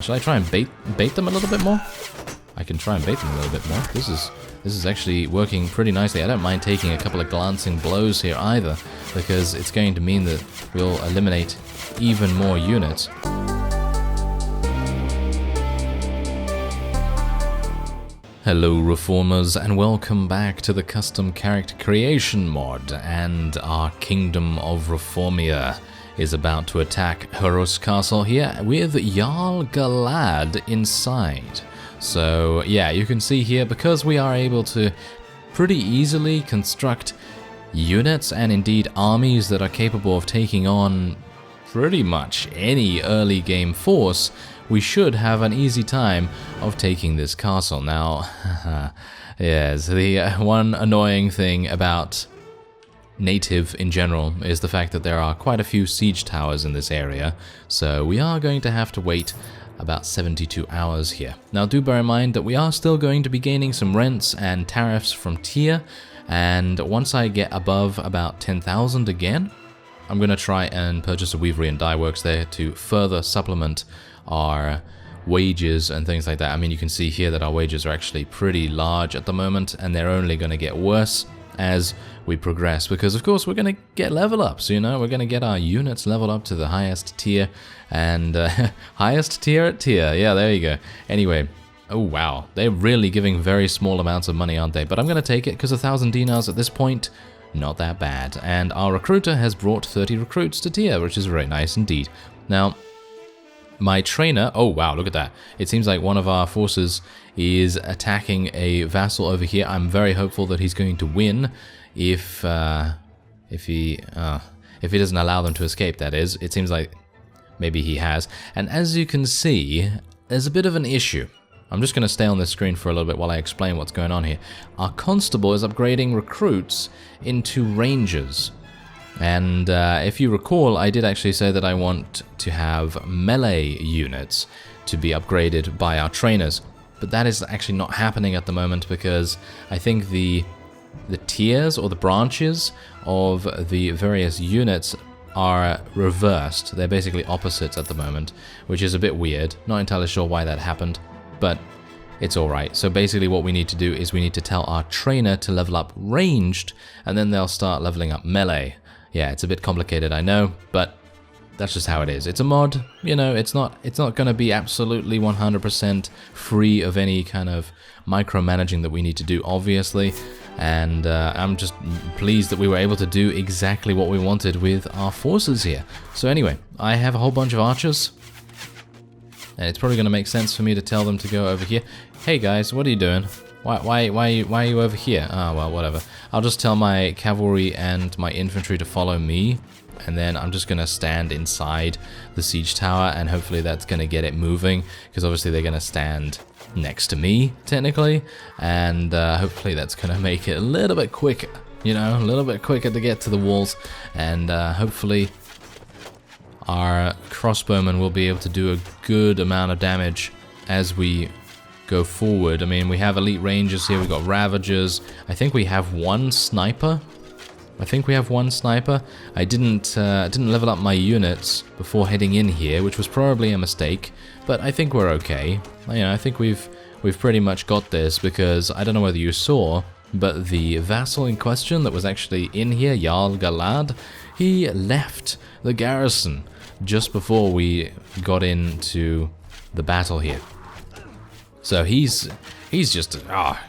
Should I try and bait them a little bit more? I can try and bait them a little bit more. This is actually working pretty nicely. I don't mind taking a couple of glancing blows here either, because it's going to mean that we'll eliminate even more units. Hello Reformers, and welcome back to the custom character creation mod, and our Kingdom of Reformia is about to attack Fyhrr's castle here with Jarl Galad inside. So yeah, you can see here, because we are able to pretty easily construct units and indeed armies that are capable of taking on pretty much any early game force, we should have an easy time of taking this castle. Now, yes, the one annoying thing about native in general is the fact that there are quite a few siege towers in this area, so we are going to have to wait about 72 hours here. Now do bear in mind that we are still going to be gaining some rents and tariffs from Tyr, and once I get above about 10,000 again, I'm going to try and purchase a weavery and dye works there to further supplement our wages and things like that. I mean, you can see here that our wages are actually pretty large at the moment, and they're only going to get worse as we progress, because of course we're going to get level ups, you know, we're going to get our units leveled up to the highest tier, and highest tier at tier, yeah, there you go. Anyway, oh wow, they're really giving very small amounts of money, aren't they? But I'm going to take it, because 1,000 dinars at this point, not that bad. And our recruiter has brought 30 recruits to tier, which is very nice indeed. Now, my trainer, oh wow, look at that. It seems like one of our forces is attacking a vassal over here. I'm very hopeful that he's going to win if he doesn't allow them to escape, that is. It seems like maybe he has. And as you can see, there's a bit of an issue. I'm just going to stay on this screen for a little bit while I explain what's going on here. Our constable is upgrading recruits into rangers. And if you recall, I did actually say that I want to have melee units to be upgraded by our trainers. But that is actually not happening at the moment, because I think the tiers or the branches of the various units are reversed. They're basically opposites at the moment, which is a bit weird. Not entirely sure why that happened, but it's alright. So basically what we need to do is we need to tell our trainer to level up ranged, and then they'll start leveling up melee. Yeah, it's a bit complicated, I know, but that's just how it is. It's a mod, you know, it's not going to be absolutely 100% free of any kind of micromanaging that we need to do, obviously, and I'm just pleased that we were able to do exactly what we wanted with our forces here. So anyway, I have a whole bunch of archers, and it's probably going to make sense for me to tell them to go over here. Hey guys, what are you doing? Why are you over here? Ah, well, whatever. I'll just tell my cavalry and my infantry to follow me, and then I'm just going to stand inside the siege tower, and hopefully that's going to get it moving, because obviously they're going to stand next to me, technically, and hopefully that's going to make it a little bit quicker, you know, a little bit quicker to get to the walls, and hopefully our crossbowmen will be able to do a good amount of damage as we go forward. I mean, we have elite rangers here, we've got ravagers. I think we have one sniper. I didn't level up my units before heading in here, which was probably a mistake, but I think we're okay. You know, I think we've pretty much got this, because I don't know whether you saw, but the vassal in question that was actually in here, Jarl Galad, he left the garrison just before we got into the battle here. So he's just,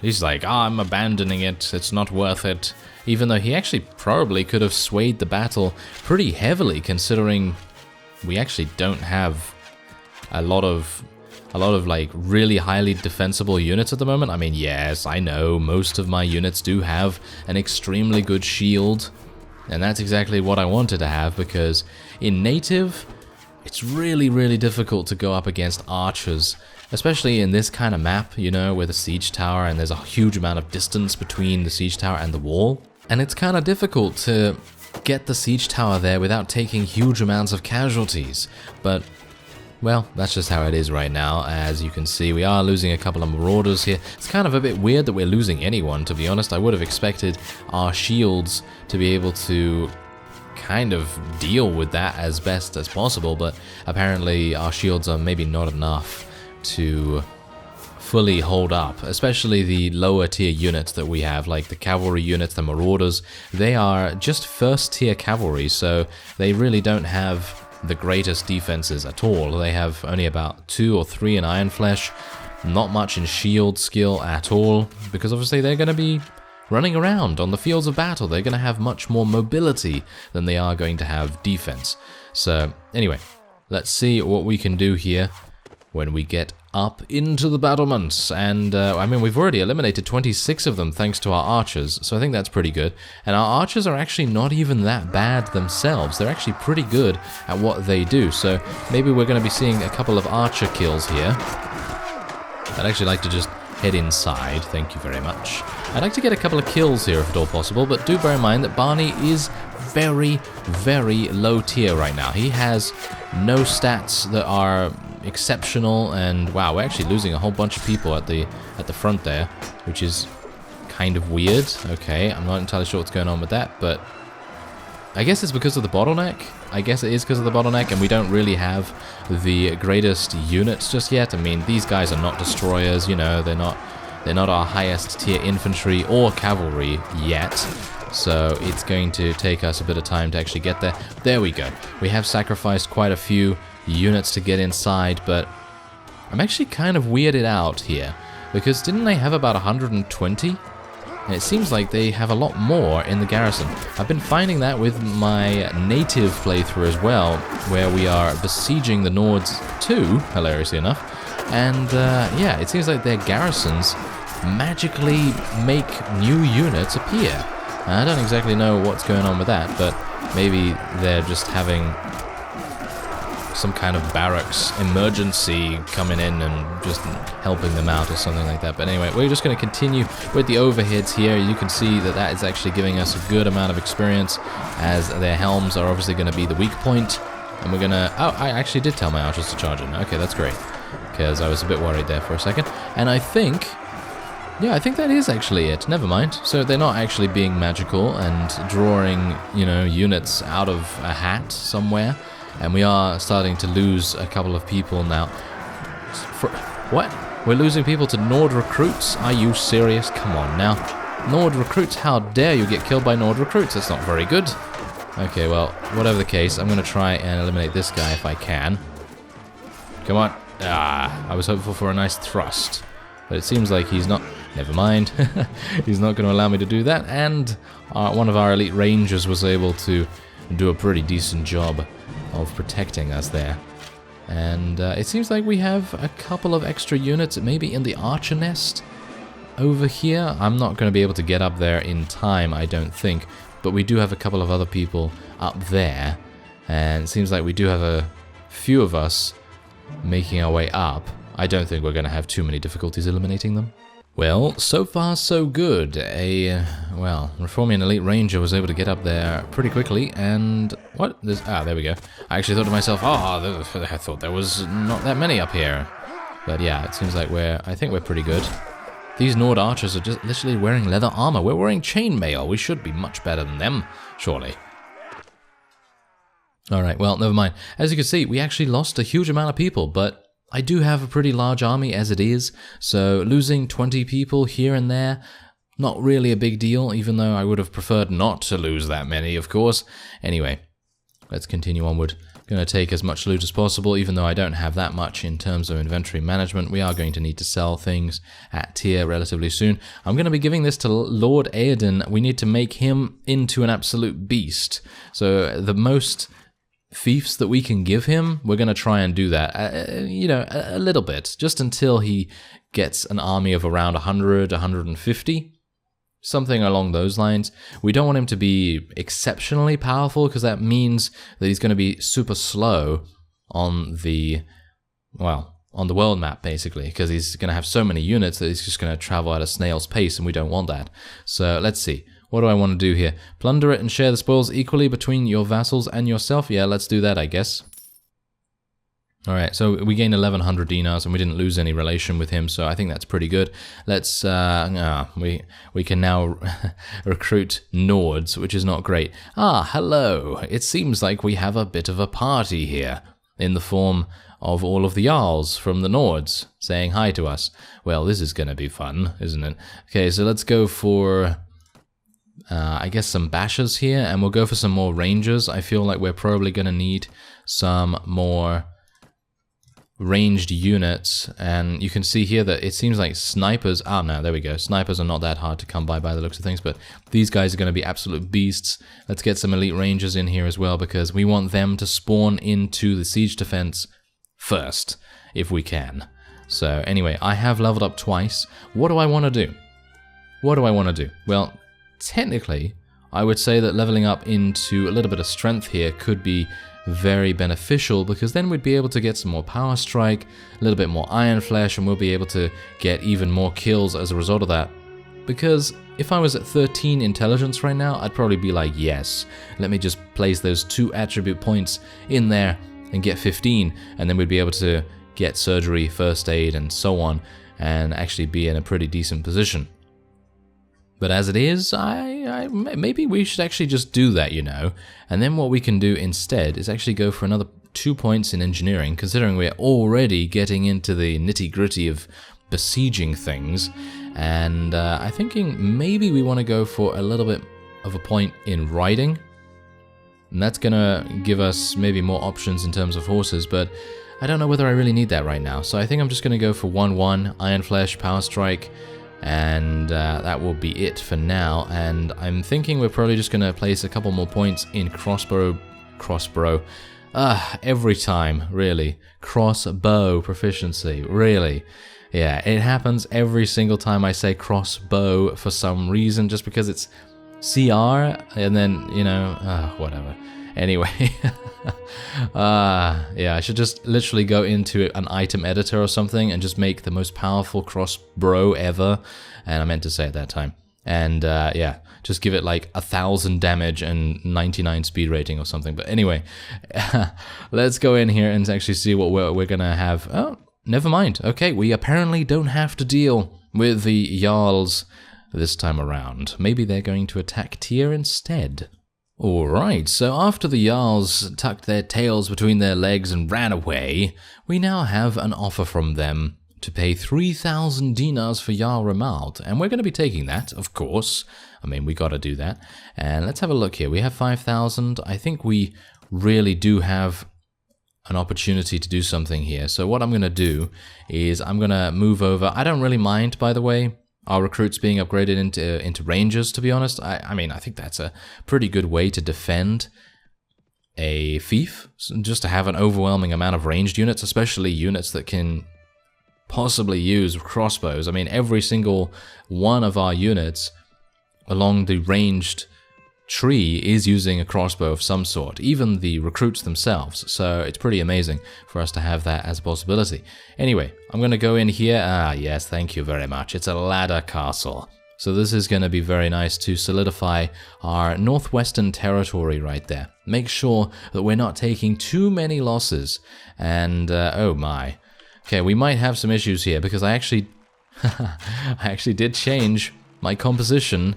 he's like, I'm abandoning it, it's not worth it. Even though he actually probably could have swayed the battle pretty heavily, considering we actually don't have a lot of like really highly defensible units at the moment. I mean, yes, I know most of my units do have an extremely good shield, and that's exactly what I wanted to have, because in native, it's really, really difficult to go up against archers, especially in this kind of map, you know, with a siege tower, and there's a huge amount of distance between the siege tower and the wall. And it's kind of difficult to get the siege tower there without taking huge amounts of casualties. But, well, that's just how it is right now. As you can see, we are losing a couple of marauders here. It's kind of a bit weird that we're losing anyone, to be honest. I would have expected our shields to be able to kind of deal with that as best as possible, but apparently our shields are maybe not enough to fully hold up, especially the lower tier units that we have, like the cavalry units, the marauders. They are just first tier cavalry, so they really don't have the greatest defenses at all. They have only about 2 or 3 in Iron Flesh, not much in shield skill at all, because obviously they're going to be running around on the fields of battle. They're going to have much more mobility than they are going to have defense. So anyway, let's see what we can do here when we get up into the battlements. And I mean, we've already eliminated 26 of them thanks to our archers, so I think that's pretty good. And our archers are actually not even that bad themselves. They're actually pretty good at what they do, so maybe we're going to be seeing a couple of archer kills here. I'd actually like to just head inside, thank you very much. I'd like to get a couple of kills here if at all possible, but do bear in mind that Barney is very, very low tier right now. He has no stats that are exceptional, and wow, we're actually losing a whole bunch of people at the front there, which is kind of weird. Okay, I'm not entirely sure what's going on with that, but I guess it's because of the bottleneck. I guess it is because of the bottleneck, and we don't really have the greatest units just yet. I mean, these guys are not destroyers, you know, they're not our highest tier infantry or cavalry yet. So it's going to take us a bit of time to actually get there. There we go. We have sacrificed quite a few units to get inside, but I'm actually kind of weirded out here, because didn't they have about 120? And it seems like they have a lot more in the garrison. I've been finding that with my native playthrough as well, where we are besieging the Nords too, hilariously enough. And yeah, it seems like their garrisons magically make new units appear. I don't exactly know what's going on with that, but maybe they're just having some kind of barracks emergency coming in and just helping them out or something like that. But anyway, we're just going to continue with the overheads here. You can see that that is actually giving us a good amount of experience, as their helms are obviously going to be the weak point. And we're going to... Oh, I actually did tell my archers to charge in. Okay, that's great, because I was a bit worried there for a second. And I think... yeah, I think that is actually it. Never mind. So they're not actually being magical and drawing, you know, units out of a hat somewhere. And we are starting to lose a couple of people now. What? We're losing people to Nord recruits? Are you serious? Come on now. Nord recruits? How dare you get killed by Nord recruits? That's not very good. Okay, well, whatever the case, I'm going to try and eliminate this guy if I can. Come on. Ah, I was hopeful for a nice thrust. But it seems like he's not... Never mind. He's not going to allow me to do that. And one of our elite rangers was able to do a pretty decent job of protecting us there. And it seems like we have a couple of extra units, maybe in the archer nest over here. I'm not going to be able to get up there in time, I don't think. But we do have a couple of other people up there. And it seems like we do have a few of us making our way up. I don't think we're going to have too many difficulties eliminating them. Well, so far so good. Well, Reformian Elite Ranger was able to get up there pretty quickly, and... what? There we go. I actually thought to myself, I thought there was not that many up here. But yeah, it seems like I think we're pretty good. These Nord archers are just literally wearing leather armor. We're wearing chainmail. We should be much better than them, surely. Alright, well, never mind. As you can see, we actually lost a huge amount of people, but I do have a pretty large army as it is, so losing 20 people here and there, not really a big deal, even though I would have preferred not to lose that many, of course. Anyway, let's continue onward. Going to take as much loot as possible, even though I don't have that much in terms of inventory management. We are going to need to sell things at tier relatively soon. I'm going to be giving this to Lord Aedan. We need to make him into an absolute beast. So the most fiefs that we can give him, we're going to try and do that, you know, a little bit, just until he gets an army of around 100, 150, something along those lines. We don't want him to be exceptionally powerful, because that means that he's going to be super slow on the, well, on the world map, basically, because he's going to have so many units that he's just going to travel at a snail's pace, and we don't want that. So let's see. What do I want to do here? Plunder it and share the spoils equally between your vassals and yourself? Yeah, let's do that, I guess. Alright, so we gained 1100 dinars and we didn't lose any relation with him, so I think that's pretty good. Let's, we can now recruit Nords, which is not great. Ah, hello! It seems like we have a bit of a party here, in the form of all of the Jarls from the Nords saying hi to us. Well, this is gonna be fun, isn't it? Okay, so let's go for, I guess some bashers here, and we'll go for some more rangers. I feel like we're probably gonna need some more ranged units, and you can see here that it seems like snipers, no, there we go, snipers are not that hard to come by the looks of things, but these guys are going to be absolute beasts. Let's get some elite rangers in here as well, because we want them to spawn into the siege defense first, if we can. So anyway, I have leveled up twice. What do I want to do? What do I want to do? Well, technically, I would say that leveling up into a little bit of strength here could be very beneficial, because then we'd be able to get some more power strike, a little bit more iron flesh, and we'll be able to get even more kills as a result of that. Because if I was at 13 intelligence right now, I'd probably be like, yes, let me just place those 2 attribute points in there and get 15, and then we'd be able to get surgery, first aid, and so on, and actually be in a pretty decent position. But as it is, maybe we should actually just do that, you know. And then what we can do instead is actually go for another 2 points in engineering, considering we're already getting into the nitty-gritty of besieging things. And I'm thinking maybe we want to go for a little bit of a point in riding. And that's going to give us maybe more options in terms of horses, but I don't know whether I really need that right now. So I think I'm just going to go for 1-1, Iron Flesh, Power Strike, and that will be it for now. And I'm thinking we're probably just going to place a couple more points in crossbow, every time, really. Crossbow proficiency, really. Yeah, it happens every single time I say crossbow for some reason, just because it's CR, and then, you know, whatever. Anyway, yeah, I should just literally go into an item editor or something and just make the most powerful crossbow ever, and I meant to say at that time. And yeah, just give it like 1000 damage and 99 speed rating or something. But anyway, let's go in here and actually see what we're gonna have. Oh, never mind. Okay, we apparently don't have to deal with the Jarls this time around. Maybe they're going to attack Tyr instead. Alright, so after the Jarls tucked their tails between their legs and ran away, we now have an offer from them to pay 3,000 dinars for Jarl Ramald, and we're going to be taking that, of course. I mean, we got to do that. And let's have a look here. We have 5,000. I think we really do have an opportunity to do something here. So what I'm going to do is I'm going to move over. I don't really mind, by the way, our recruits being upgraded into rangers, to be honest. I mean, I think that's a pretty good way to defend a fief, just to have an overwhelming amount of ranged units, especially units that can possibly use crossbows. I mean, every single one of our units along the ranged tree is using a crossbow of some sort, even the recruits themselves, so it's pretty amazing for us to have that as a possibility. Anyway, I'm going to go in here. Yes, thank you very much. It's a ladder castle. So this is going to be very nice to solidify our northwestern territory right there. Make sure that we're not taking too many losses. And, oh my. Okay, we might have some issues here, because I actually did change my composition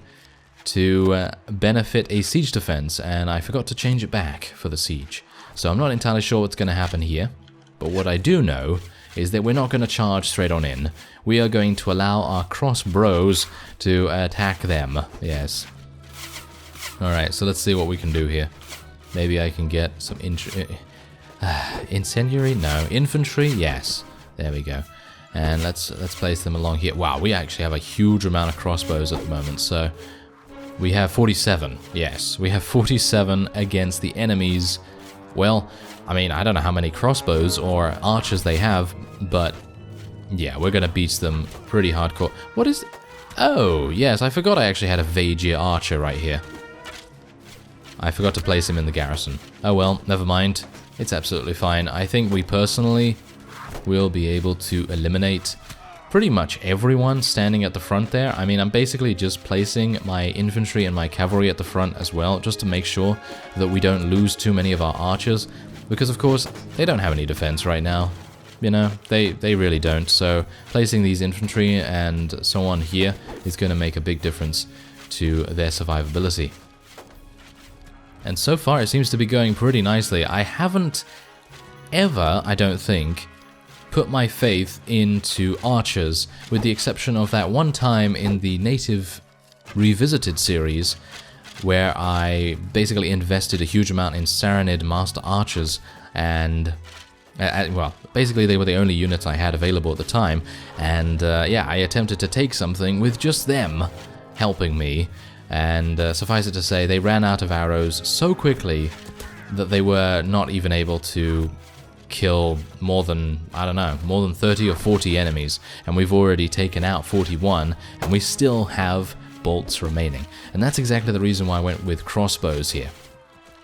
to benefit a siege defense, and I forgot to change it back for the siege. So I'm not entirely sure what's going to happen here, but what I do know is that we're not going to charge straight on in. We are going to allow our cross bros to attack them. Yes. Alright, so let's see what we can do here. Maybe I can get some incendiary? No. Infantry? Yes. There we go. And let's place them along here. Wow, we actually have a huge amount of crossbows at the moment, so we have 47, yes. We have 47 against the enemies. Well, I mean, I don't know how many crossbows or archers they have, but yeah, we're gonna beat them pretty hardcore. What is... Oh, yes, I forgot I actually had a Vagia archer right here. I forgot to place him in the garrison. Oh well, never mind. It's absolutely fine. I think we personally will be able to eliminate pretty much everyone standing at the front there. I mean, I'm basically just placing my infantry and my cavalry at the front as well, just to make sure that we don't lose too many of our archers. because of course they don't have any defense right now. You know, they really don't. So placing these infantry and so on here is going to make a big difference to their survivability. And so far it seems to be going pretty nicely. I haven't ever, I don't think, put my faith into archers, with the exception of that one time in the Native Revisited series, where I basically invested a huge amount in Saranid Master Archers, and well, basically they were the only units I had available at the time, and yeah, I attempted to take something with just them helping me, and suffice it to say, they ran out of arrows so quickly that they were not even able to kill more than, I don't know, more than 30 or 40 enemies, and we've already taken out 41, and we still have bolts remaining. And that's exactly the reason why I went with crossbows here.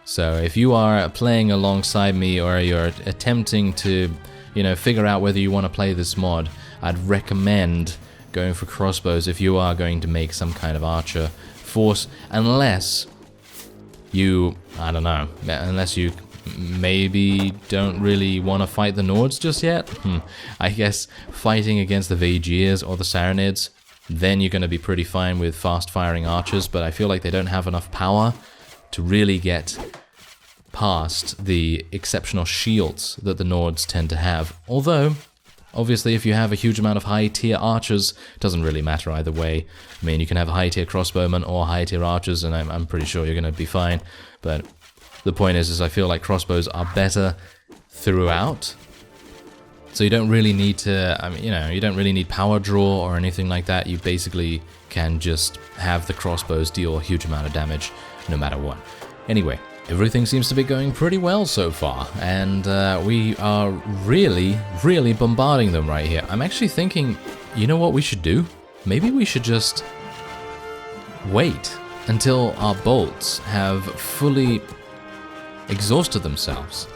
So if you are playing alongside me, or you're attempting to, you know, figure out whether you want to play this mod, I'd recommend going for crossbows if you are going to make some kind of archer force, unless you, I don't know, unless you maybe don't really want to fight the Nords just yet. I guess fighting against the Vaegirs or the Saranids, then you're going to be pretty fine with fast-firing archers, but I feel like they don't have enough power to really get past the exceptional shields that the Nords tend to have. Although, obviously, if you have a huge amount of high-tier archers, it doesn't really matter either way. I mean, you can have high-tier crossbowmen or high-tier archers, and I'm pretty sure you're going to be fine. But the point is I feel like crossbows are better throughout. So you don't really need to, I mean, you know, you don't really need power draw or anything like that. You basically can just have the crossbows deal a huge amount of damage no matter what. Anyway, everything seems to be going pretty well so far, and we are really bombarding them right here. I'm actually thinking, you know what we should do? Maybe we should just wait until our bolts have fully exhausted themselves,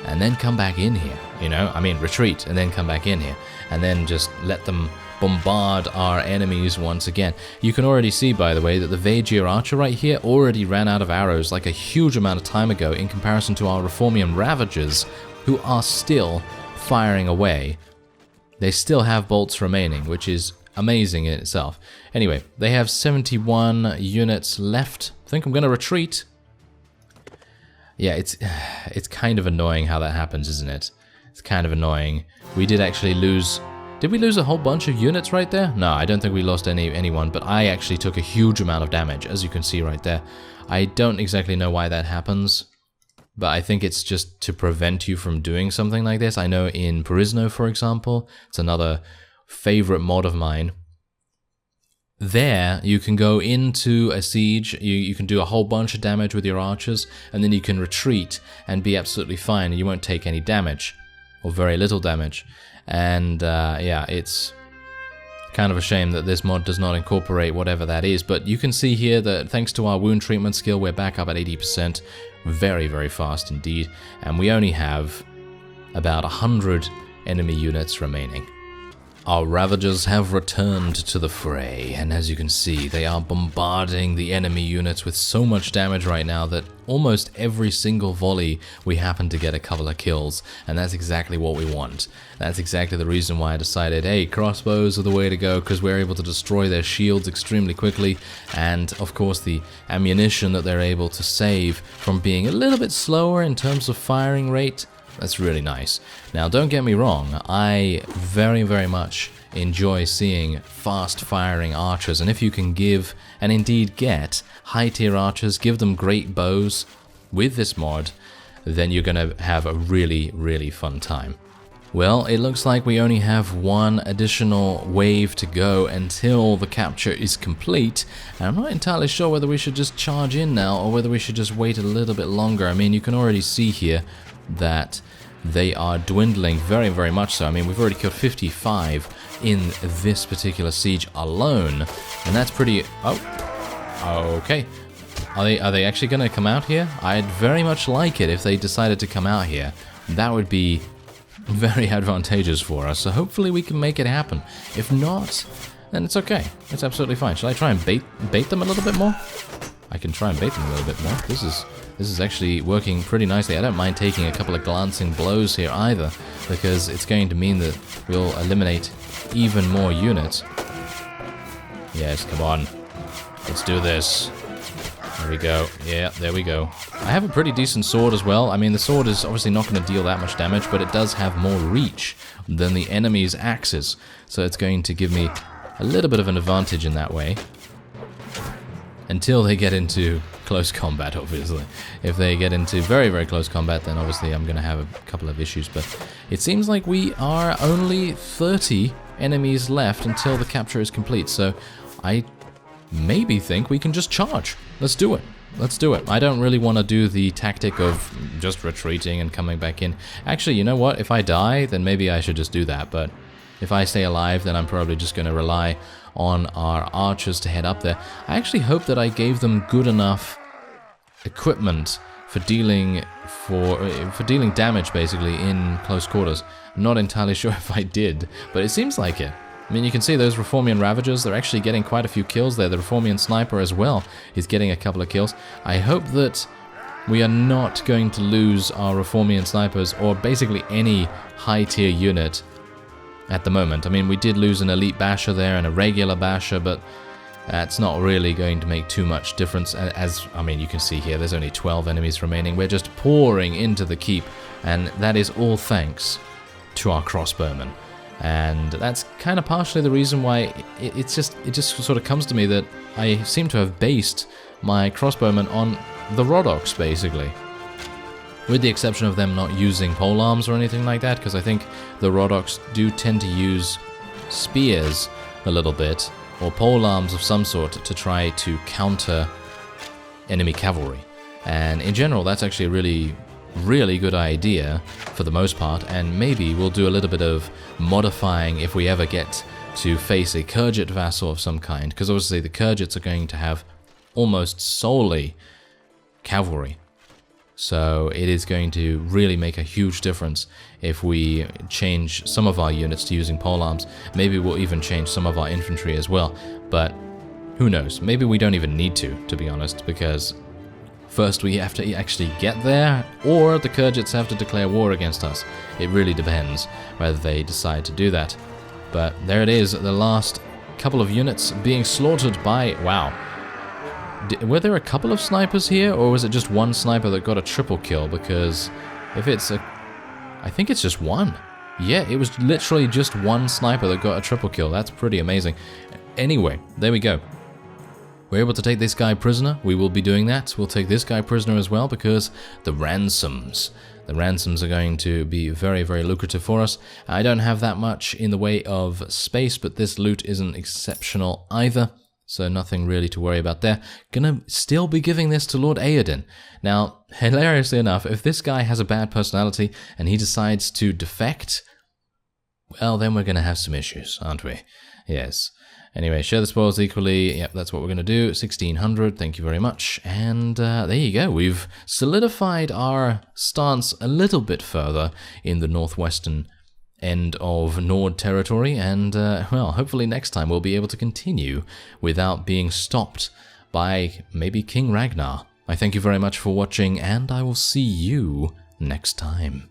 and then come back in here, you know? I mean, retreat, and then come back in here, and then just let them bombard our enemies once again. You can already see, by the way, that the Vaegir archer right here already ran out of arrows like a huge amount of time ago in comparison to our Reformian Ravagers, who are still firing away. They still have bolts remaining, which is amazing in itself. Anyway, they have 71 units left. I think I'm going to retreat. Yeah, it's kind of annoying how that happens, isn't it? It's kind of annoying. We did actually lose... Did we lose a whole bunch of units right there? No, I don't think we lost anyone, but I actually took a huge amount of damage, as you can see right there. I don't exactly know why that happens, but I think it's just to prevent you from doing something like this. I know in Purisno, for example, it's another favorite mod of mine. There, you can go into a siege, you can do a whole bunch of damage with your archers, and then you can retreat and be absolutely fine, and you won't take any damage, or very little damage. And yeah, it's kind of a shame that this mod does not incorporate whatever that is, but you can see here that thanks to our wound treatment skill, we're back up at 80%, very fast indeed, and we only have about 100 enemy units remaining. Our Ravagers have returned to the fray, and as you can see, they are bombarding the enemy units with so much damage right now that almost every single volley we happen to get a couple of kills, and that's exactly what we want. That's exactly the reason why I decided, hey, crossbows are the way to go, because we're able to destroy their shields extremely quickly, and of course the ammunition that they're able to save from being a little bit slower in terms of firing rate. That's really nice. Now, don't get me wrong, I very much enjoy seeing fast-firing archers, and if you can give, and indeed get, high-tier archers, give them great bows with this mod, then you're going to have a really fun time. Well, it looks like we only have one additional wave to go until the capture is complete, and I'm not entirely sure whether we should just charge in now or whether we should just wait a little bit longer. I mean, you can already see here that they are dwindling very much so. I mean, we've already killed 55 in this particular siege alone, and that's pretty... Oh, okay. Are they actually going to come out here? I'd very much like it if they decided to come out here. That would be very advantageous for us, so hopefully we can make it happen. If not, then it's okay. It's absolutely fine. Should I try and bait them a little bit more? I can try and bait them a little bit more. This is actually working pretty nicely. I don't mind taking a couple of glancing blows here either, because it's going to mean that we'll eliminate even more units. Yes, come on. Let's do this. There we go. Yeah, there we go. I have a pretty decent sword as well. I mean, the sword is obviously not going to deal that much damage, but it does have more reach than the enemy's axes. So it's going to give me a little bit of an advantage in that way. Until they get into close combat, obviously. If they get into very, very close combat, then obviously I'm going to have a couple of issues. But it seems like we are only 30 enemies left until the capture is complete. So I maybe think we can just charge. Let's do it. Let's do it. I don't really want to do the tactic of just retreating and coming back in. Actually, you know what? If I die, then maybe I should just do that. But if I stay alive, then I'm probably just going to rely on our archers to head up there. I actually hope that I gave them good enough equipment for dealing damage, basically, in close quarters. I'm not entirely sure if I did, but it seems like it. I mean, you can see those Reformian Ravagers, they're actually getting quite a few kills there. The Reformian Sniper as well is getting a couple of kills. I hope that we are not going to lose our Reformian Snipers, or basically any high-tier unit at the moment. I mean, we did lose an Elite Basher there and a regular Basher, but that's not really going to make too much difference. As, I mean, you can see here, there's only 12 enemies remaining. We're just pouring into the keep, and that is all thanks to our crossbowmen. And that's kind of partially the reason why it just sort of comes to me that I seem to have based my crossbowmen on the Rhodoks, basically. With the exception of them not using polearms or anything like that, because I think the Rhodoks do tend to use spears a little bit, or polearms of some sort, to try to counter enemy cavalry. And in general, that's actually a really good idea for the most part, and maybe we'll do a little bit of modifying if we ever get to face a Khergit vassal of some kind, because obviously the Khergits are going to have almost solely cavalry. So it is going to really make a huge difference if we change some of our units to using polearms. Maybe we'll even change some of our infantry as well, but who knows? Maybe we don't even need to be honest, because first we have to actually get there, or the Khergits have to declare war against us. It really depends whether they decide to do that. But there it is, the last couple of units being slaughtered by... Wow. Were there a couple of snipers here, or was it just one sniper that got a triple kill? Because if it's a... I think it's just one. Yeah, it was literally just one sniper that got a triple kill. That's pretty amazing. Anyway, there we go. We're able to take this guy prisoner. We will be doing that. We'll take this guy prisoner as well, because the ransoms are going to be very, very lucrative for us. I don't have that much in the way of space, but this loot isn't exceptional either. So nothing really to worry about there. Gonna still be giving this to Lord Aodin. Now, hilariously enough, if this guy has a bad personality and he decides to defect, well, then we're gonna have some issues, aren't we? Yes. Anyway, share the spoils equally. Yep, that's what we're gonna do. 1600, thank you very much. And there you go. We've solidified our stance a little bit further in the northwestern end of Nord territory, and well, hopefully next time we'll be able to continue without being stopped by maybe King Ragnar. I thank you very much for watching, and I will see you next time.